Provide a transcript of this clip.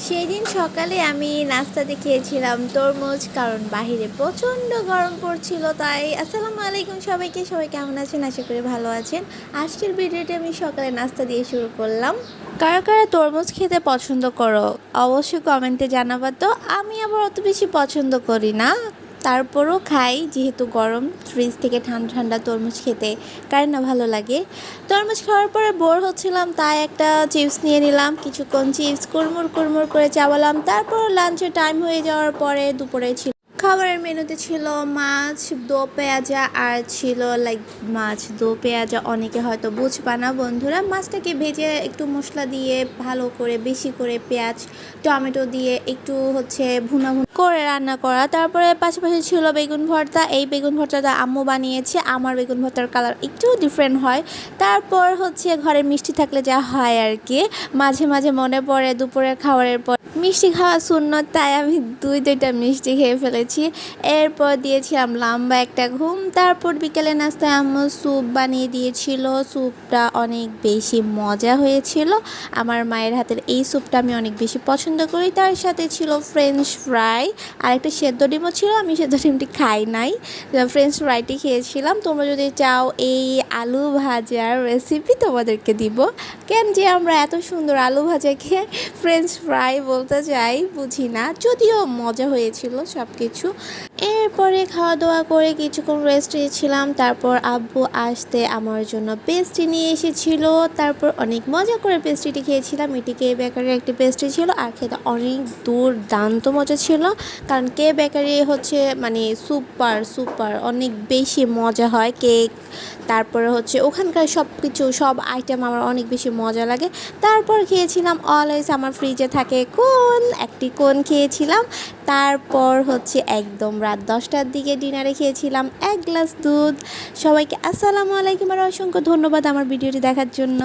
সেদিন সকালে আমি নাস্তাতে খেয়েছিলাম তরমুজ, কারণ বাহিরে প্রচণ্ড গরম পড়ছিল। তাই আসসালামু আলাইকুম সবাইকে, সবাই কেমন আছেন? আশা করি ভালো আছেন। আজকের ভিডিওটি আমি সকালে নাস্তা দিয়ে শুরু করলাম। কারা কারা তরমুজ খেতে পছন্দ করো অবশ্যই কমেন্টে জানাবা। তো আমি আবার অত বেশি পছন্দ করি না, তারপরও খাই, যেহেতু গরম। ফ্রিজ থেকে ঠান্ডা ঠান্ডা তরমুজ খেতে কার না ভালো লাগে। তরমুজ খাওয়ার পরে বোর হচ্ছিলাম, তাই একটা চিপস নিয়ে নিলাম। কিছুক্ষণ চিপস কুড়মুড় কুড়মুড় করে চাবালাম। তারপর লাঞ্চের টাইম হয়ে যাওয়ার পরে দুপুরে ছিল খাবারের মেনুতে ছিল মাছ, দো পেঁয়াজা, আর ছিল মাছ দো পেঁয়াজা। অনেকে হয়তো বুঝবা না বন্ধুরা। মাছটাকে ভেজে একটু মশলা দিয়ে ভালো করে বেশি করে পেঁয়াজ টমেটো দিয়ে একটু ভুনা ভুনা করে রান্না করা। তারপরে পাশাপাশি ছিল বেগুন ভর্তা। এই বেগুন ভর্তাটা আম্মু বানিয়েছে। আমার বেগুন ভর্তার কালার একটু ডিফারেন্ট হয়। তারপর ঘরে মিষ্টি থাকলে যা হয় আর কি, মাঝে মাঝে মনে পড়ে দুপুরের খাবারের পর মিষ্টি খাওয়া সুন্নত, তাই আমি দুইটা মিষ্টি খেয়ে ফেলেছি। এরপর দিয়েছিলাম লম্বা একটা ঘুম। তারপর বিকেলে নাস্তায় আম্মু স্যুপ বানিয়ে দিয়েছিল। স্যুপটা অনেক বেশি মজা হয়েছিল। আমার মায়ের হাতের এই স্যুপটা আমি অনেক বেশি পছন্দ করি। তার সাথে ছিল ফ্রেঞ্চ ফ্রাই, আর একটা সেদ্ধ ডিমও ছিল। আমি সেদ্ধ ডিমটি খাই নাই, ফ্রেঞ্চ ফ্রাইটি খেয়েছিলাম। তোমরা যদি চাও এই আলু ভাজার রেসিপি তোমাদেরকে দিব। কেন যে আমরা এত সুন্দর আলু ভাজাকে ফ্রেঞ্চ ফ্রাই বলতে চাই বুঝি না, যদিও মজা হয়েছিল সব কিছু। এরপরে খাওয়া দাওয়া করে কিছুক্ষণ রেস্ট নিয়েছিলাম। তারপর আব্বু আসতে আমার জন্য পেস্ট্রি নিয়ে এসেছিল। তারপর অনেক মজা করে পেস্ট্রিটি খেয়েছিলাম। এটি কে বেকারির একটি পেস্ট্রি ছিল, আর খেতে অনেক দুর্দান্ত মজা ছিল। কারণ কে বেকারি মানে সুপার সুপার অনেক বেশি মজা হয় কেক। তারপরে ওখানকার সব আইটেম আমার অনেক বেশি মজা লাগে। তারপর খেয়েছিলাম অলওয়েজ আমার ফ্রিজে থাকে একটি কোন খেয়েছিলাম। তারপর একদম রাত 10টার দিকে ডিনারে খেয়েছিলাম 1 গ্লাস দুধ। সবাইকে আসসালামু আলাইকুম আর অসংখ্য ধন্যবাদ আমার ভিডিওটি দেখার জন্য।